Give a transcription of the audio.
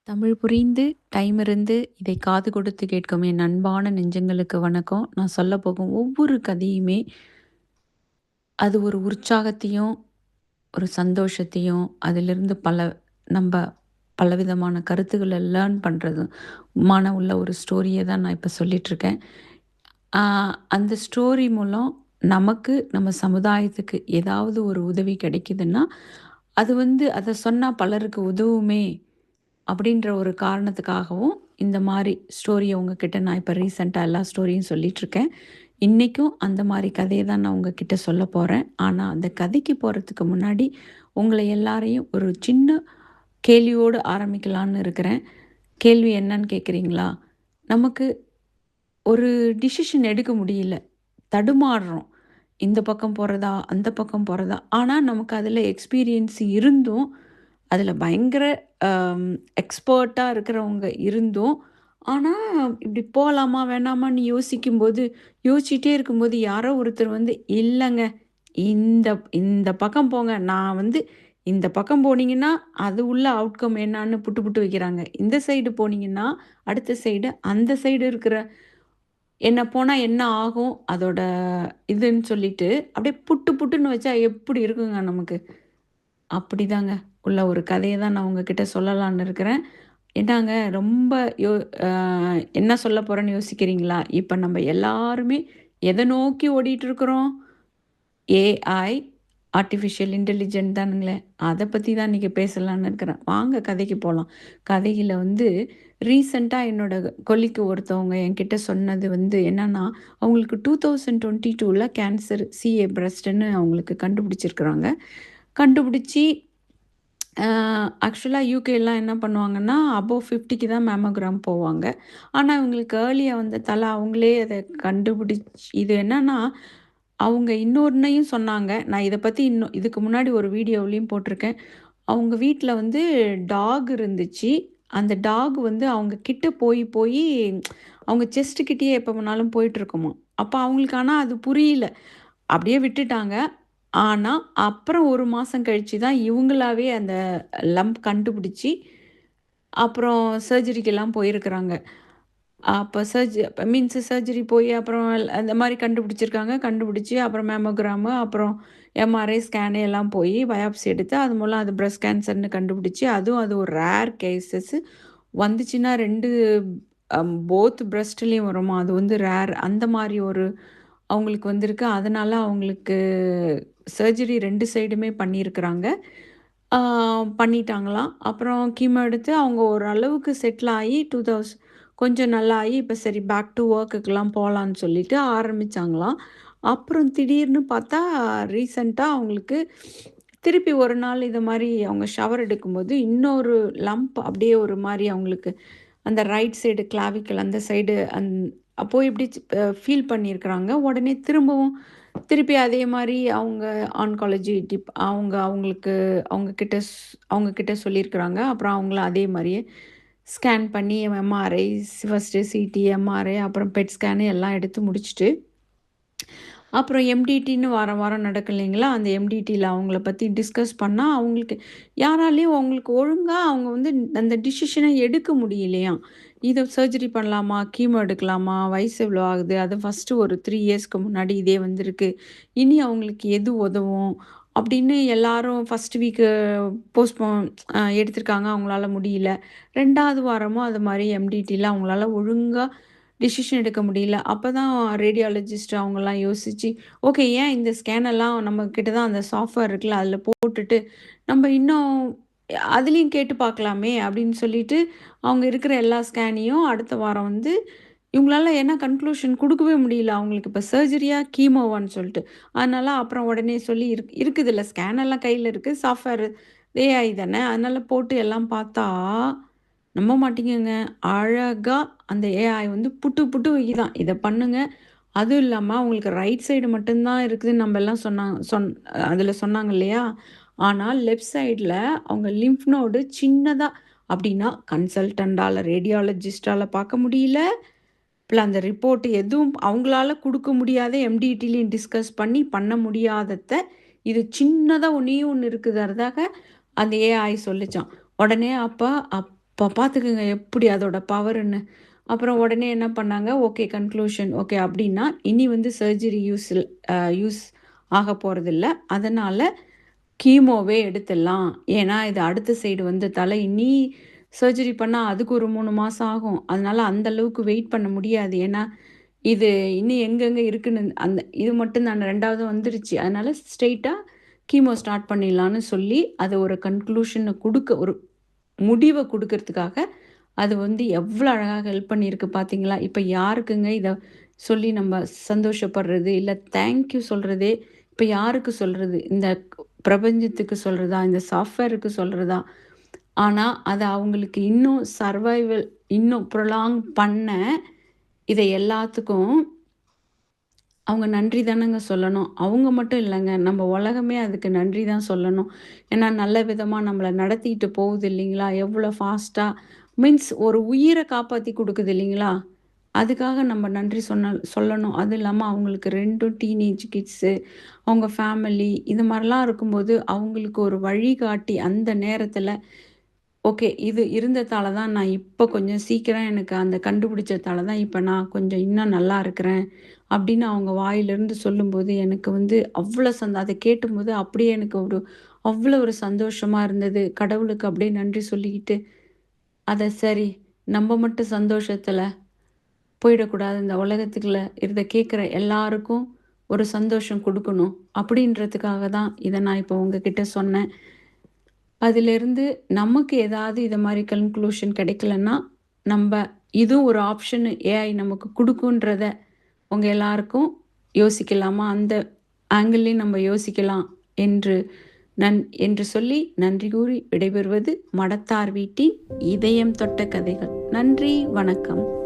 தமிழ் புரிந்து, டைம் இருந்து, இதை காது கொடுத்து கேட்கும் என் அன்பான நெஞ்சங்களுக்கு வணக்கம். நான் சொல்லப்போகும் ஒவ்வொரு கதையுமே, அது ஒரு உற்சாகத்தையும், ஒரு சந்தோஷத்தையும், அதிலிருந்து நம்ப பலவிதமான கருத்துக்கள லேர்ன் பண்றதும் மான உள்ள ஒரு ஸ்டோரிய தான் நான் இப்ப சொல்லிட்டுருக்கேன். ஆ அந்த ஸ்டோரி மூலம் நமக்கு, நம்ம சமுதாயத்துக்கு ஏதாவது ஒரு உதவி கிடைக்குதுன்னா, அது வந்து அத சொன்னா பலருக்கு உதவுமே! அப்படின்ற ஒரு காரணத்துக்காகவும், இந்த மாரி ஸ்டோரிய உங்ககிட்ட நான் இப்ப ரீசென்ட்டா எல்லா ஸ்டோரியும் சொல்லிட்டுருக்கேன். இன்னைக்கும் அந்த மாரி கதைய தான் நான் உங்ககிட்ட சொல்லப் போறேன். ஆனா, அந்த கதைக்கு போறதுக்கு முன்னாடி, உங்கள எல்லாரையும் ஒரு சின்ன கேள்வியோடு ஆரம்பிக்கலான்னு இருக்கிறேன். கேள்வி என்னன்னு கேட்கிறீங்களா? நமக்கு ஒரு டிசிஷன் எடுக்க முடியல. தடுமாறுறோம். இந்த பக்கம் போறதா? அந்த பக்கம் போறதா? ஆனா, நமக்கு அதுல எக்ஸ்பீரியன்ஸ் இருந்தும், அதுல பயங்கர அம் எக்ஸ்பர்ட்டா இருக்கிறவங்க இருந்தும், ஆனா, இப்படி போலாமா? வேணாமான்னு யோசிச்சுட்டே இருக்கும்போது யாரோ ஒருத்தர் வந்து, "இல்லங்க, இந்த இந்த பக்கம் போங்க. நான் வந்து இந்த பக்கம் போனீங்கன்னா, அது உள்ள அவுட்கம் என்னான்னு புட்டு புட்டு வைக்கிறாங்க. இந்த சைடு போனீங்கன்னா, அடுத்த சைடு அந்த சைடு இருக்கிற என்ன போனா என்ன ஆகும்? அதோட இதுன்னு சொல்லிட்டு, அப்படியே புட்டு புட்டுன்னு வச்சா எப்படி இருக்குங்க நமக்கு? அப்படிதாங்க. உள்ள ஒரு கதைய தான் நான் உங்ககிட்ட சொல்லலான்னு இருக்கிறேன். என்னாங்க ரொம்ப யோ அ என்ன சொல்ல போறேன்னு யோசிக்கிறீங்களா? இப்ப நம்ம எல்லாருமே எத நோக்கி ஓடிட்டுருக்கிறோம்? ஏஐ, ஆர்ட்டிஃபிஷியல் இன்டெலிஜென்ட் தானுங்களே. அத பத்தி தான் இன்னைக்கு பேசலான்னு இருக்கிறேன். வாங்க கதைக்கு போலாம். கதையில வந்து ரீசென்ட்டா என்னோட கொலீக் ஒருத்தவங்க என்கிட்ட சொன்னது வந்து என்னன்னா, அவங்களுக்கு 2022ல கேன்சர் பிரஸ்ட்டுன்னு அவங்களுக்கு கண்டுபிடிச்சிருக்கிறாங்க. கண்டுபிடிச்சு ஆக்சுவலா யூகேலாம் என்ன பண்ணுவாங்கன்னா, அபோவ் 50க்கு தான் மேமோகிராம் போவாங்க. ஆனா, இவங்களுக்கு ஏர்லியா வந்ததால அவங்களே அத கண்டுபிடிச்சு இது என்னன்னா, அவங்க இன்னொன்னையும் சொன்னாங்க. நான் இத பத்தி இன்னும் இதுக்கு முன்னாடி ஒரு வீடியோவிலயும் போட்டிருக்கேன். அவங்க வீட்ல வந்து டாக் இருந்துச்சு. அந்த டாக் வந்து அவங்க கிட்ட போயி அவங்க செஸ்ட் கிட்டயே எப்ப வேணாலும் போயிட்டுருக்குமாம். அப்ப அவங்களுக்கு ஆனா அது புரியல. அப்படியே விட்டுட்டாங்க. ஆனா, அப்புறம் 1 மாசம் கழிச்சு தான் இவுங்களாவே அந்த லம்ப் கண்டுபிடிச்சு, அப்புறம் சர்ஜரிக்கெல்லாம் போயிருக்கிறாங்க. அப்ப சர்ஜரி போய் அப்புறம் அந்த மாரி கண்டுபிடிச்சிருக்காங்க. கண்டுபிடிச்சு அப்புறம் மேமோகிராமு, அப்புறம் எம்ஆர்ஐ ஸ்கேனு எல்லாம் போயி பயாப்சி எடுத்து, அது மூலம் அது பிரஸ்ட் கேன்சர்ன்னு கண்டுபிடிச்சு, அதுவும் அது ஒரு ரேர் கேஸஸ். வந்துச்சுன்னா 2 போத் பிரஸ்ட்லயும் வருமா, அது வந்து ரேர். அந்த மாரி ஒரு அவங்களுக்கு வந்திருக்கு. அதனால அவங்களுக்கு சர்ஜரி 2 சைடுமே பண்ணியிருக்கிறாங்க. ஆ பண்ணிட்டாங்களாம். அப்புறம் கீமோ எடுத்து அவங்க ஓரளவுக்கு செட்டில் ஆயி கொஞ்சம் நல்லாயி, இப்ப சரி பேக் டூ வொர்க்குக்குலாம் போலான்னு சொல்லிட்டு ஆரம்பிச்சாங்களாம். அப்புறம் திடீர்னு பார்த்தா, ரீசென்ட்டா அவங்களுக்கு திருப்பி ஒரு நாள் இது மாரி அவங்க ஷவர் எடுக்கும்போது, இன்னொரு லம்ப் அப்படியே ஒரு மாரி அவங்களுக்கு அந்த ரைட் சைடு கிளாவிக்கல் அந்த சைடு அப்போ இப்படி ஃபீல் பண்ணியிருக்கிறாங்க. உடனே திருப்பி அதே மாரி அவங்க ஆன்காலஜி அவங்களுக்கு அவங்க கிட்ட சொல்லியிருக்கிறாங்க. அப்புறம் அவங்களும் அதே மாரியே ஸ்கேன் பண்ணி எம்ஆர்ஐ ஃபர்ஸ்ட்டு சிடி, எம்ஆர்ஐ அப்புறம் பெட் ஸ்கேன் எல்லாம் எடுத்து முடிச்சுட்டு அப்புறம் எம்டிடின்னு வாரம் வாரம் நடக்கும் இல்லைங்களா? அந்த எம்டிடில அவங்கள பத்தி டிஸ்கஸ் பண்ணா, அவங்களுக்கு யாராலயும் அவங்களுக்கு ஒழுங்கா அவங்க வந்து அந்த டிசிஷன எடுக்க முடியலையாம். இத சர்ஜரி பண்ணலாமா? கீமோ எடுக்கலாமா? வயசு இவ்வளோ ஆகுது. அது ஃபர்ஸ்ட்டு ஒரு 3 இயர்ஸ்க்கு முன்னாடி இதே வந்திருக்கு. இனி அவங்களுக்கு எது உதவும்? அப்படின்னு எல்லாரும் ஃபர்ஸ்ட் வீக்கு போஸ்ட்போன் எடுத்திருக்காங்க. அவங்களால முடியல. 2வது வாரமும் அது மாரி எம்டிடில அவங்களால ஒழுங்கா டிசிஷன் எடுக்க முடியல. அப்பதான் ரேடியாலஜிஸ்ட் அவங்கலாம் யோசிச்சு, ஓகே ஏன் இந்த ஸ்கேன் எல்லாம் நம்ம கிட்ட தான் அந்த சாஃப்ட்வேர் இருக்குல்ல, அதில போட்டுட்டு நம்ம இன்னும் அதிலயும் கேட்டு பார்க்கலாமே அப்படின்னு சொல்லிட்டு, அவங்க இருக்கிற எல்லா ஸ்கேனையும் அடுத்த வாரம் வந்து இவங்களால ஏன்னா கன்க்ளூஷன் குடுக்கவே முடியல. அவங்களுக்கு இப்ப சர்ஜரியா, கீமோவான்னு சொல்லிட்டு. அதனால அப்புறம் உடனே சொல்லி இருக்குதுல்ல ஸ்கேன் எல்லாம் கையில இருக்கு. சாஃப்ட்வேர் ஏஐ தானே. அதனால போட்டு எல்லாம் பார்த்தா, நம்ப மாட்டீங்கங்க. அழகா அந்த ஏஐ வந்து புட்டு புட்டு வைக்குதாம். இத பண்ணுங்க. அதுவும் இல்லாம அவங்களுக்கு ரைட் சைடு மட்டும் தான் இருக்குதுன்னு நம்பலாம் அதில சொன்னாங்க இல்லையா? ஆனா லெஃப்ட் சைட்ல அவங்க லிம்ஃப் நோடு சின்னதா அப்படின்னா கன்சல்டன்டால, ரேடியாலஜிஸ்ட்டால பார்க்க முடியல. அந்த ரிப்போர்ட் எதுவும் அவங்களால குடுக்க முடியாத எம்டிடிலயும் டிஸ்கஸ் பண்ணி பண்ண முடியாதத, இது சின்னதா ஒண்ணே ஒண்ணு இருக்குதறதாக அந்த ஏஐ சொல்லுச்சாம். உடனே அப்ப அப்போ பார்த்துக்குங்க எப்படி அதோட பவருன்னு. அப்புறம் உடனே என்ன பண்ணாங்க, ஓகே கன்க்ளூஷன் ஓகே அப்படின்னா, இனி வந்து சர்ஜரி யூஸ் ஆக போறதில்ல. அதனால கீமோவே எடுத்துடலாம். ஏன்னா, இது அடுத்த சைடு வந்து தலை இனி சர்ஜரி பண்ணா அதுக்கு ஒரு 3 மாசம் ஆகும். அதனால அந்த அளவுக்கு வெயிட் பண்ண முடியாது. ஏன்னா, இது இன்னும் எங்கெங்க இருக்குன்னு இது மட்டும் தான் 2வது வந்துருச்சு. அதனால ஸ்ட்ரெய்ட்டா கீமோ ஸ்டார்ட் பண்ணிடலான்னு சொல்லி, அத ஒரு கன்க்ளூஷன ஒரு முடிவ குடுக்கறதுக்காக, அது வந்து எவ்வளோ அழகா ஹெல்ப் பண்ணியிருக்கு பார்த்தீங்களா? இப்ப யாருக்குங்க இத சொல்லி நம்ம சந்தோஷப்படுறது, இல்ல தேங்க் யூ சொல்றதே, இப்ப யாருக்கு சொல்றது? இந்த பிரபஞ்சத்துக்கு சொல்றதா? இந்த சாஃப்ட்வேருக்கு சொல்றதா? ஆனா, அது அவங்களுக்கு இன்னும் இன்னும் ப்ரொலாங் பண்ண இத எல்லாத்துக்கும் அவங்க நன்றி தானங்க சொல்லணும். அவங்க மட்டும் இல்லங்க. நம்ம உலகமே அதுக்கு நன்றி தான் சொல்லணும். ஏன்னா, நல்ல விதமா நம்மள நடத்திட்டு போகுது இல்லைங்களா? எவ்வளோ ஃபாஸ்ட்டா மீன்ஸ் ஒரு உயிர காப்பாத்தி குடுக்குது இல்லைங்களா? அதுக்காக நம்ம நன்றி சொல்லணும். அதுவும் இல்லாம அவங்களுக்கு 2ம் டீனேஜ் கிட்ஸு, அவங்க ஃபேமிலி இது மாரிலாம் இருக்கும்போது, அவங்களுக்கு ஒரு வழிகாட்டி அந்த நேரத்தில ஓகே. இது இருந்ததால தான் நான் இப்ப கொஞ்சம் சீக்கிரம் எனக்கு அந்த கண்டுபிடிச்சதால தான் இப்ப நான் கொஞ்சம் இன்னும் நல்லா இருக்கிறேன். அப்படின்னு அவங்க வாயிலிருந்து சொல்லும்போது, எனக்கு வந்து அவ்ளோ அத கேட்டும்போது அப்படியே எனக்கு அவ்ளோ ஒரு சந்தோஷமா இருந்தது. கடவுளுக்கு அப்படியே நன்றி சொல்லிக்கிட்டு, அத சரி நம்ம மட்டும் சந்தோஷத்துல போயிடக்கூடாது. இந்த உலகத்துக்குள்ள இத கேட்கிற எல்லாருக்கும் ஒரு சந்தோஷம் குடுக்கணும். அப்படின்றதுக்காக தான் இத நான் இப்போ உங்ககிட்ட சொன்னேன். அதிலிருந்து நமக்கு ஏதாவது இத மாரி கன்க்ளூஷன் கிடைக்கலன்னா, நம்ப இதுவும் ஒரு ஆப்ஷன் ஏஐ நமக்கு குடுக்குன்றத உங்க எல்லாருக்கும் யோசிக்கலாமா? அந்த ஆங்கிள்லயும் நம்ம யோசிக்கலாம் என்று என்று சொல்லி நன்றி கூறி விடைபெறுவது மடத்தார் வீட்டின் இதயம் தொட்ட கதைகள். நன்றி, வணக்கம்.